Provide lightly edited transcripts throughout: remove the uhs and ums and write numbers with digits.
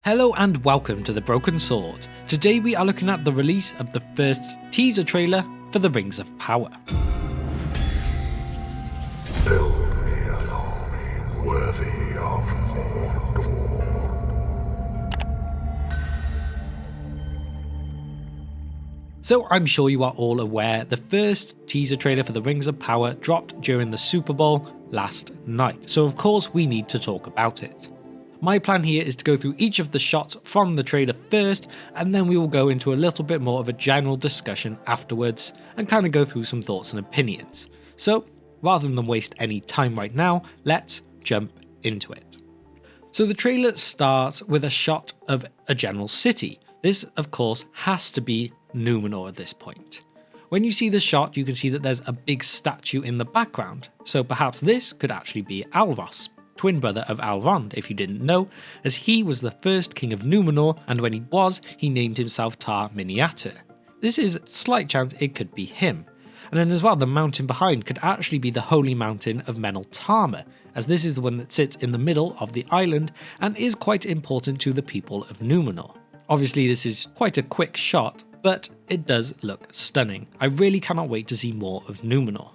Hello and welcome to The Broken Sword. Today we are looking at the release of the first teaser trailer for The Rings of Power. Build me an army worthy of Mordor. So I'm sure you are all aware the first teaser trailer for The Rings of Power dropped during the Superbowl last night, so of course we need to talk about it. My plan here is to go through each of the shots from the trailer first, and then we will go into a little bit more of a general discussion afterwards and kind of go through some thoughts and opinions. So rather than waste any time right now, let's jump into it. So the trailer starts with a shot of a general city. This of course has to be Numenor at this point. When you see the shot, you can see that there's a big statue in the background, so perhaps this could actually be Alros, twin brother of Elrond, if you didn't know, as he was the first king of Numenor, and when he was, he named himself Tar Miniatur. This is a slight chance it could be him. And then as well, the mountain behind could actually be the holy mountain of Meneltarma, as this is the one that sits in the middle of the island and is quite important to the people of Numenor. Obviously this is quite a quick shot, but it does look stunning. I really cannot wait to see more of Numenor.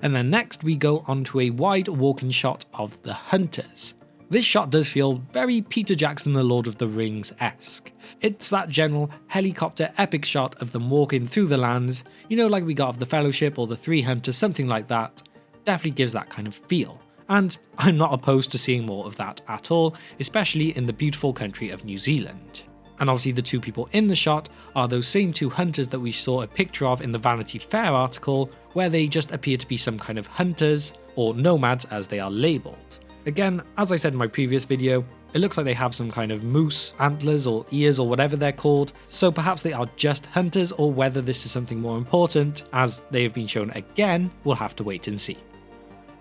And then next we go on to a wide walking shot of the hunters. This shot does feel very Peter Jackson The Lord of the Rings-esque. It's that general helicopter epic shot of them walking through the lands, you know, like we got of the Fellowship or the Three Hunters, something like that. Definitely gives that kind of feel. And I'm not opposed to seeing more of that at all, especially in the beautiful country of New Zealand. And obviously the two people in the shot are those same two hunters that we saw a picture of in the Vanity Fair article, where they just appear to be some kind of hunters, or nomads as they are labelled. Again, as I said in my previous video, it looks like they have some kind of moose, antlers or ears or whatever they're called, so perhaps they are just hunters, or whether this is something more important, as they have been shown again, we'll have to wait and see.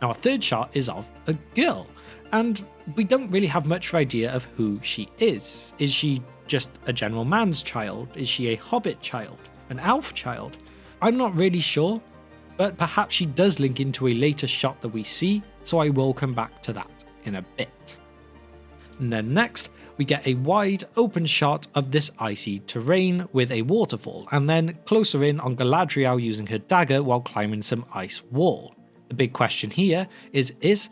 Now our third shot is of a girl, and we don't really have much idea of who she is. Is she just a general man's child? Is she a hobbit child? An elf child? I'm not really sure, but perhaps she does link into a later shot that we see, so I will come back to that in a bit. And then next, we get a wide open shot of this icy terrain with a waterfall, and then closer in on Galadriel using her dagger while climbing some ice wall. The big question here is this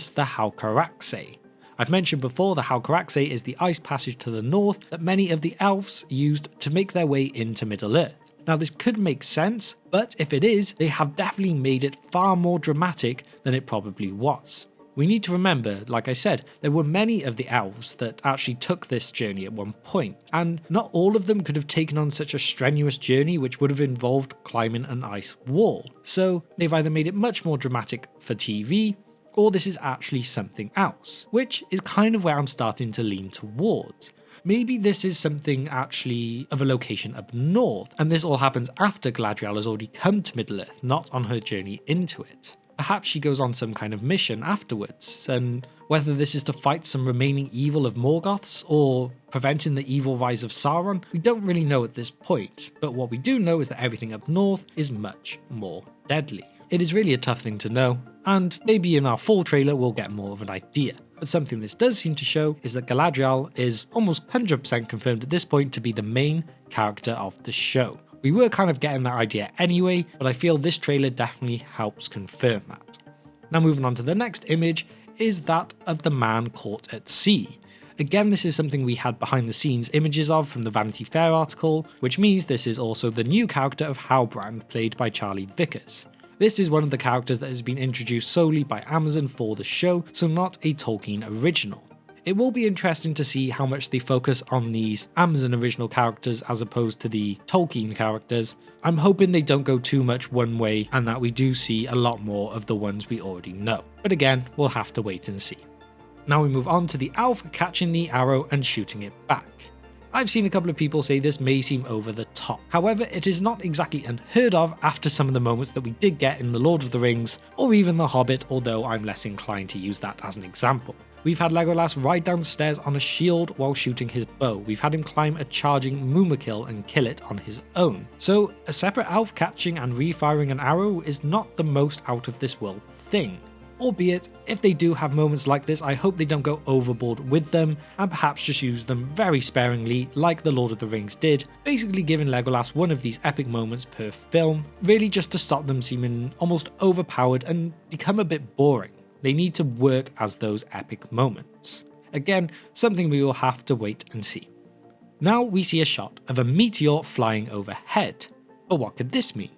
the Halcaraxe? I've mentioned before the Halcaraxe is the ice passage to the north that many of the elves used to make their way into Middle-earth. Now this could make sense, but if it is, they have definitely made it far more dramatic than it probably was. We need to remember, like I said, there were many of the elves that actually took this journey at one point, and not all of them could have taken on such a strenuous journey which would have involved climbing an ice wall. So they've either made it much more dramatic for TV, or this is actually something else, which is kind of where I'm starting to lean towards. Maybe this is something actually of a location up north, and this all happens after Galadriel has already come to Middle-earth, not on her journey into it. Perhaps she goes on some kind of mission afterwards, and whether this is to fight some remaining evil of Morgoths or preventing the evil rise of Sauron, we don't really know at this point, but what we do know is that everything up north is much more deadly. It is really a tough thing to know, and maybe in our full trailer we'll get more of an idea. But something this does seem to show is that Galadriel is almost 100% confirmed at this point to be the main character of the show. We were kind of getting that idea anyway, but I feel this trailer definitely helps confirm that. Now moving on to the next image is that of the man caught at sea. Again, this is something we had behind the scenes images of from the Vanity Fair article, which means this is also the new character of Halbrand, played by Charlie Vickers. This is one of the characters that has been introduced solely by Amazon for the show, so not a Tolkien original. It will be interesting to see how much they focus on these Amazon original characters as opposed to the Tolkien characters. I'm hoping they don't go too much one way and that we do see a lot more of the ones we already know. But again, we'll have to wait and see. Now we move on to the elf catching the arrow and shooting it back. I've seen a couple of people say this may seem over the top. However, it is not exactly unheard of after some of the moments that we did get in The Lord of the Rings, or even The Hobbit, although I'm less inclined to use that as an example. We've had Legolas ride downstairs on a shield while shooting his bow. We've had him climb a charging Mumakil and kill it on his own. So a separate elf catching and refiring an arrow is not the most out of this world thing. albeit if they do have moments like this, I hope they don't go overboard with them and perhaps just use them very sparingly like the Lord of the Rings did, basically giving Legolas one of these epic moments per film, really just to stop them seeming almost overpowered and become a bit boring. They need to work as those epic moments. Again, something we will have to wait and see. Now we see a shot of a meteor flying overhead, but what could this mean?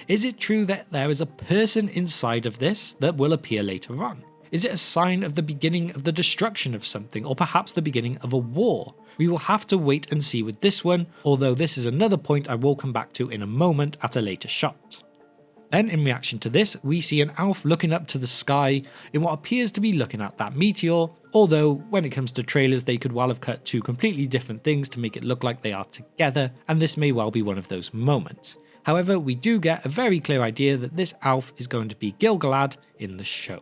Is it true that there is a person inside of this that will appear later on? Is it a sign of the beginning of the destruction of something, or perhaps the beginning of a war? We will have to wait and see with this one, although this is another point I will come back to in a moment at a later shot. Then in reaction to this, we see an elf looking up to the sky in what appears to be looking at that meteor, although when it comes to trailers they could well have cut two completely different things to make it look like they are together, and this may well be one of those moments. However, we do get a very clear idea that this elf is going to be Gil-galad in the show.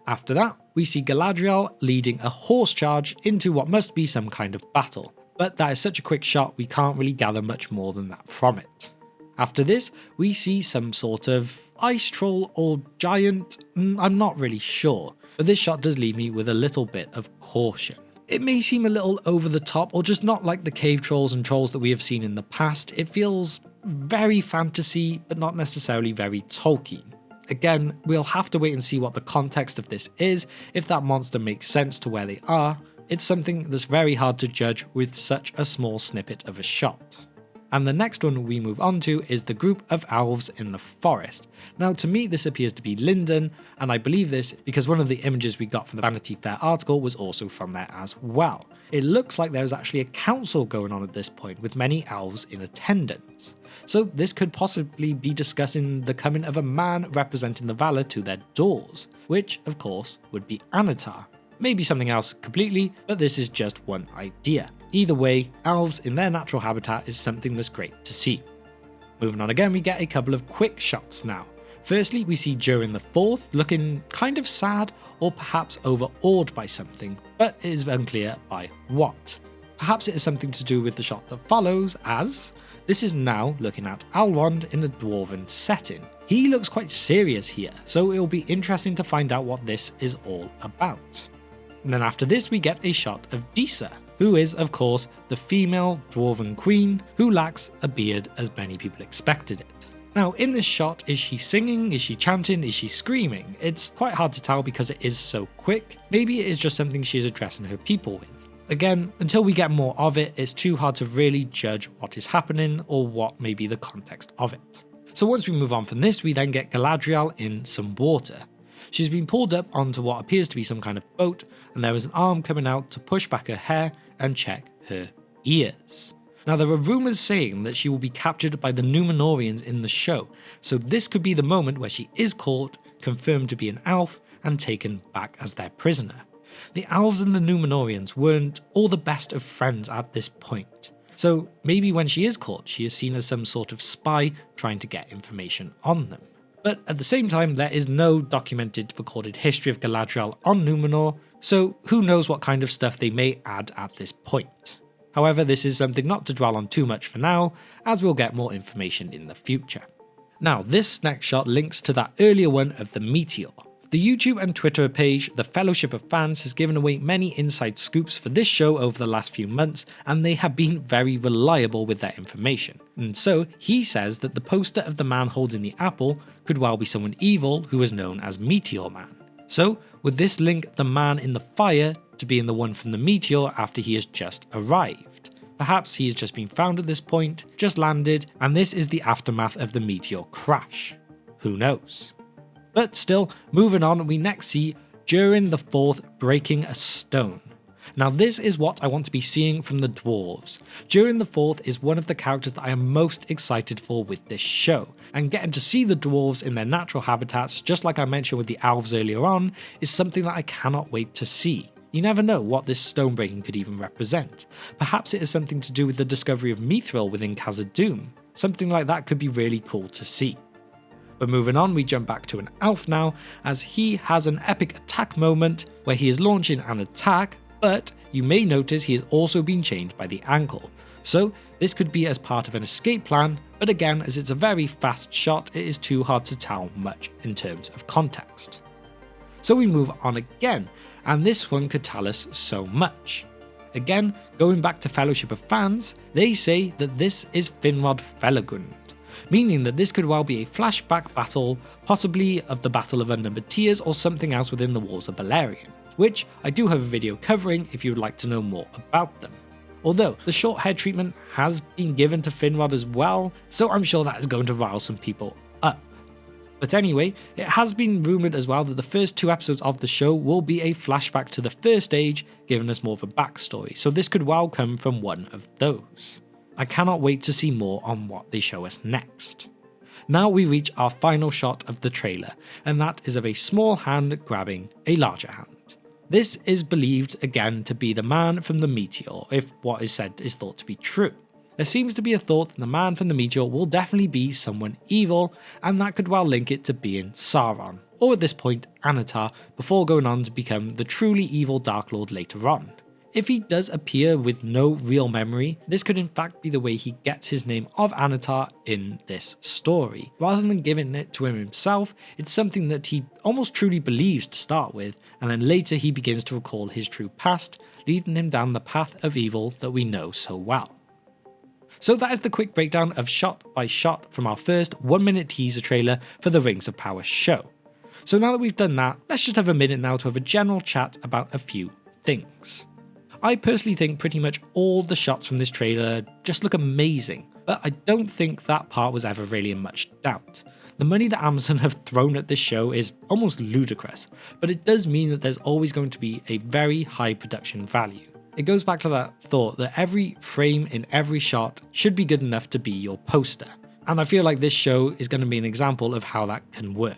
After that, we see Galadriel leading a horse charge into what must be some kind of battle, but that is such a quick shot we can't really gather much more than that from it. After this, we see some sort of ice troll or giant, I'm not really sure, but this shot does leave me with a little bit of caution. It may seem a little over the top or just not like the cave trolls and trolls that we have seen in the past. It feels very fantasy, but not necessarily very Tolkien. Again, we'll have to wait and see what the context of this is, if that monster makes sense to where they are. It's something that's very hard to judge with such a small snippet of a shot. And the next one we move on to is the group of elves in the forest. Now to me this appears to be Lindon, and I believe this because one of the images we got from the Vanity Fair article was also from there as well. It looks like there's actually a council going on at this point with many elves in attendance. So this could possibly be discussing the coming of a man representing the Valar to their doors, which of course would be Anatar. Maybe something else completely, but this is just one idea. Either way, elves in their natural habitat is something that's great to see. Moving on again, we get a couple of quick shots now. Firstly, we see Durin the Fourth looking kind of sad or perhaps overawed by something, but it is unclear by what. Perhaps it is something to do with the shot that follows, as this is now looking at Elrond in a Dwarven setting. He looks quite serious here, so it will be interesting to find out what this is all about. And then after this we get a shot of Disa, who is of course the female Dwarven queen who lacks a beard as many people expected it. Now in this shot, is she singing, is she chanting, is she screaming? It's quite hard to tell because it is so quick. Maybe it is just something she is addressing her people with. Again, until we get more of it, it's too hard to really judge what is happening or what may be the context of it. So once we move on from this, we then get Galadriel in some water. She's been pulled up onto what appears to be some kind of boat, and there is an arm coming out to push back her hair and check her ears. Now there are rumours saying that she will be captured by the Numenorians in the show, so this could be the moment where she is caught, confirmed to be an elf, and taken back as their prisoner. The elves and the Numenorians weren't all the best of friends at this point, so maybe when she is caught she is seen as some sort of spy trying to get information on them. But at the same time, there is no documented recorded history of Galadriel on Numenor, so who knows what kind of stuff they may add at this point. However, this is something not to dwell on too much for now, as we'll get more information in the future. Now, this next shot links to that earlier one of the meteor. The YouTube and Twitter page, The Fellowship of Fans, has given away many inside scoops for this show over the last few months, and they have been very reliable with their information. And so, he says that the poster of the man holding the apple could well be someone evil who is known as Meteor Man. So, would this link the man in the fire to being the one from the meteor after he has just arrived? Perhaps he has just been found at this point, just landed, and this is the aftermath of the meteor crash. Who knows? But still, moving on, we next see Durin the Fourth breaking a stone. Now this is what I want to be seeing from the dwarves. Durin the Fourth is one of the characters that I am most excited for with this show, and getting to see the dwarves in their natural habitats, just like I mentioned with the elves earlier on, is something that I cannot wait to see. You never know what this stone breaking could even represent. Perhaps it is something to do with the discovery of Mithril within Khazad-dûm. Something like that could be really cool to see. But moving on, we jump back to an elf now, as he has an epic attack moment where he is launching an attack, but you may notice he has also been chained by the ankle. So this could be as part of an escape plan, but again, as it's a very fast shot, it is too hard to tell much in terms of context. So we move on again, and this one could tell us so much. Again, going back to Fellowship of Fans, they say that this is Finrod Felagund, meaning that this could well be a flashback battle, possibly of the Battle of Unnumbered Tears or something else within the Walls of Beleriand, which I do have a video covering if you would like to know more about them. Although the short hair treatment has been given to Finrod as well, so I'm sure that is going to rile some people up. But anyway, it has been rumoured as well that the first 2 episodes of the show will be a flashback to the First Age, giving us more of a backstory, so this could well come from one of those. I cannot wait to see more on what they show us next. Now we reach our final shot of the trailer, and that is of a small hand grabbing a larger hand. This is believed again to be the man from the meteor, if what is said is thought to be true. There seems to be a thought that the man from the meteor will definitely be someone evil, and that could well link it to being Sauron, or at this point Anatar, before going on to become the truly evil Dark Lord later on. If he does appear with no real memory, this could in fact be the way he gets his name of Anatar in this story. Rather than giving it to him himself, it's something that he almost truly believes to start with, and then later he begins to recall his true past, leading him down the path of evil that we know so well. So that is the quick breakdown of shot by shot from our first 1-minute teaser trailer for the Rings of Power show. So now that we've done that, let's just have a minute now to have a general chat about a few things. I personally think pretty much all the shots from this trailer just look amazing, but I don't think that part was ever really in much doubt. The money that Amazon have thrown at this show is almost ludicrous, but it does mean that there's always going to be a very high production value. It goes back to that thought that every frame in every shot should be good enough to be your poster, and I feel like this show is going to be an example of how that can work.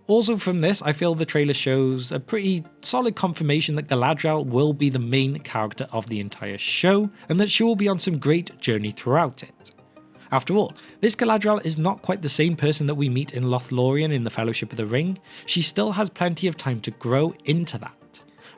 Also from this, I feel the trailer shows a pretty solid confirmation that Galadriel will be the main character of the entire show, and that she will be on some great journey throughout it. After all, this Galadriel is not quite the same person that we meet in Lothlorien in the Fellowship of the Ring. She still has plenty of time to grow into that.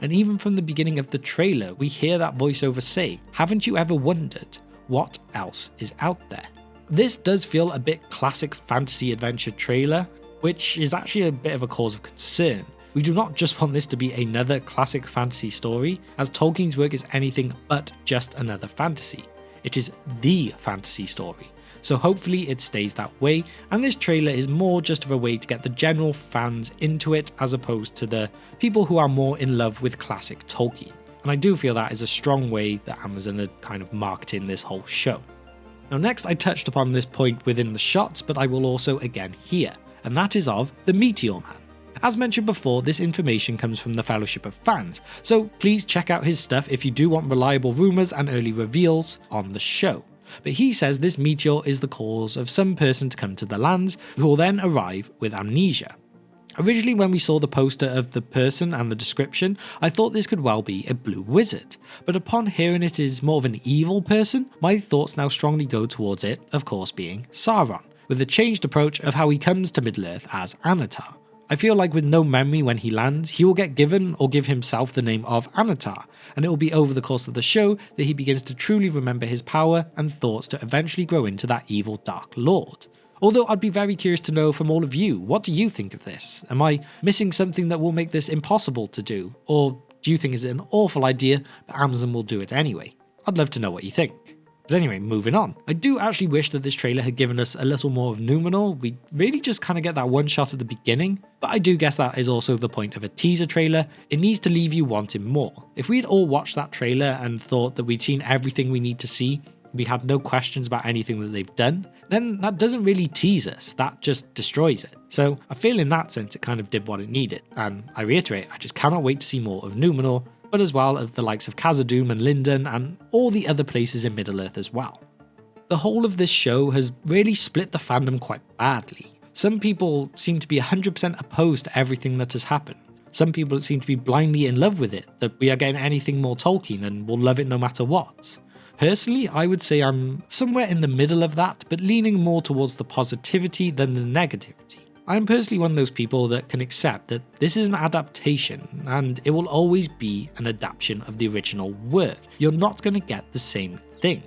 And even from the beginning of the trailer, we hear that voiceover say, "Haven't you ever wondered what else is out there?" This does feel a bit classic fantasy adventure trailer, which is actually a bit of a cause of concern. We do not just want this to be another classic fantasy story, as Tolkien's work is anything but just another fantasy. It is the fantasy story. So hopefully it stays that way, and this trailer is more just of a way to get the general fans into it as opposed to the people who are more in love with classic Tolkien. And I do feel that is a strong way that Amazon had kind of marketing this whole show. Now next, I touched upon this point within the shots, but I will also again here, and that is of the Meteor Man. As mentioned before, this information comes from the Fellowship of Fans, so please check out his stuff if you do want reliable rumours and early reveals on the show. But he says this meteor is the cause of some person to come to the lands, who will then arrive with amnesia. Originally, when we saw the poster of the person and the description, I thought this could well be a blue wizard, but upon hearing it is more of an evil person, my thoughts now strongly go towards it, of course being Sauron, with a changed approach of how he comes to Middle-earth as Anatar. I feel like with no memory when he lands, he will get given or give himself the name of Anatar, and it will be over the course of the show that he begins to truly remember his power and thoughts to eventually grow into that evil Dark Lord. Although I'd be very curious to know from all of you, what do you think of this? Am I missing something that will make this impossible to do? Or do you think it's an awful idea, but Amazon will do it anyway? I'd love to know what you think. But anyway, moving on. I do actually wish that this trailer had given us a little more of Numenor. We really just kind of get that one shot at the beginning, but I do guess that is also the point of a teaser trailer. It needs to leave you wanting more. If we'd all watched that trailer and thought that we'd seen everything we need to see, we had no questions about anything that they've done, then that doesn't really tease us, that just destroys it. So I feel in that sense it kind of did what it needed, and I reiterate, I just cannot wait to see more of Numenor, but as well of the likes of Khazad-dûm and Lindon and all the other places in Middle-earth as well. The whole of this show has really split the fandom quite badly. Some people seem to be 100% opposed to everything that has happened. Some people seem to be blindly in love with it, that we are getting anything more Tolkien and will love it no matter what. Personally, I would say I'm somewhere in the middle of that, but leaning more towards the positivity than the negativity. I'm personally one of those people that can accept that this is an adaptation and it will always be an adaptation of the original work. You're not going to get the same thing.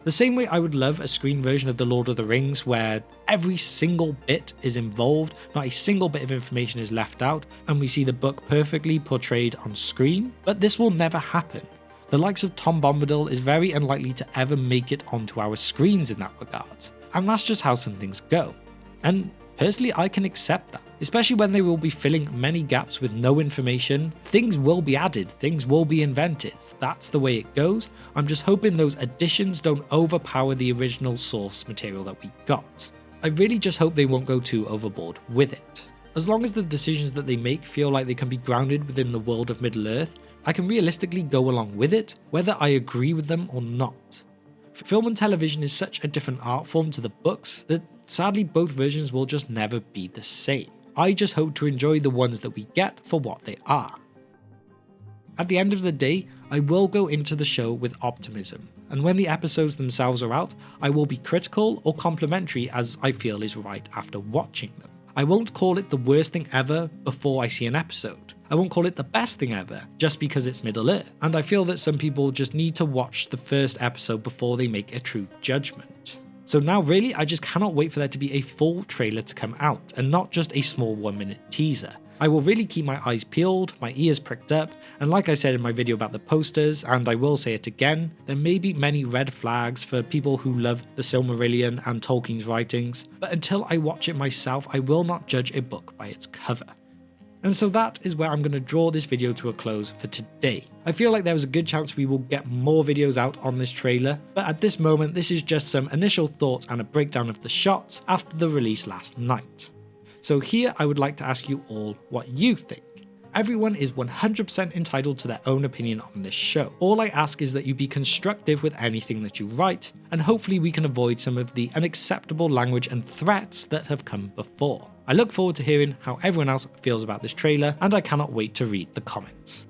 The same way I would love a screen version of The Lord of the Rings where every single bit is involved, not a single bit of information is left out, and we see the book perfectly portrayed on screen, but this will never happen. The likes of Tom Bombadil is very unlikely to ever make it onto our screens in that regard, and that's just how some things go. And personally, I can accept that, especially when they will be filling many gaps with no information. Things will be added, things will be invented, that's the way it goes. I'm just hoping those additions don't overpower the original source material that we got. I really just hope they won't go too overboard with it. As long as the decisions that they make feel like they can be grounded within the world of Middle-earth, I can realistically go along with it, whether I agree with them or not. Film and television is such a different art form to the books that sadly both versions will just never be the same. I just hope to enjoy the ones that we get for what they are. At the end of the day, I will go into the show with optimism, and when the episodes themselves are out, I will be critical or complimentary as I feel is right after watching them. I won't call it the worst thing ever before I see an episode. I won't call it the best thing ever just because it's Middle-earth, and I feel that some people just need to watch the first episode before they make a true judgment. So now really, I just cannot wait for there to be a full trailer to come out, and not just a small 1-minute teaser. I will really keep my eyes peeled, my ears pricked up, and like I said in my video about the posters, and I will say it again, there may be many red flags for people who love the Silmarillion and Tolkien's writings, but until I watch it myself, I will not judge a book by its cover. And so that is where I'm going to draw this video to a close for today. I feel like there is a good chance we will get more videos out on this trailer, but at this moment this is just some initial thoughts and a breakdown of the shots after the release last night. So here I would like to ask you all what you think. Everyone is 100% entitled to their own opinion on this show. All I ask is that you be constructive with anything that you write, and hopefully we can avoid some of the unacceptable language and threats that have come before. I look forward to hearing how everyone else feels about this trailer, and I cannot wait to read the comments.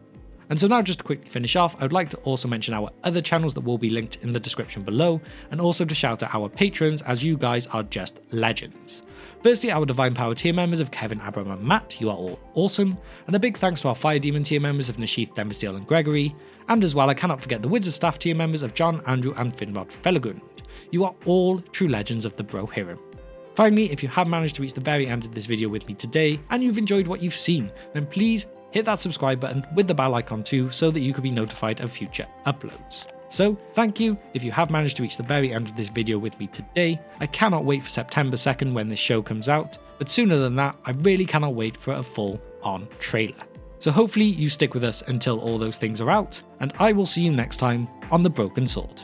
And so now just to quickly finish off, I would like to also mention our other channels that will be linked in the description below, and also to shout out our patrons as you guys are just legends. Firstly, our Divine Power tier members of Kevin, Abram and Matt, you are all awesome, and a big thanks to our Fire Demon tier members of Nashith, Denversteel and Gregory, and as well I cannot forget the Wizards of Staff tier members of John, Andrew and Finrod Felagund. You are all true legends of the Brohirrim. Finally, if you have managed to reach the very end of this video with me today, and you've enjoyed what you've seen, then please hit that subscribe button with the bell icon too so that you can be notified of future uploads. So thank you if you have managed to reach the very end of this video with me today. I cannot wait for September 2nd when this show comes out, but sooner than that I really cannot wait for a full-on trailer. So hopefully you stick with us until all those things are out, and I will see you next time on The Broken Sword.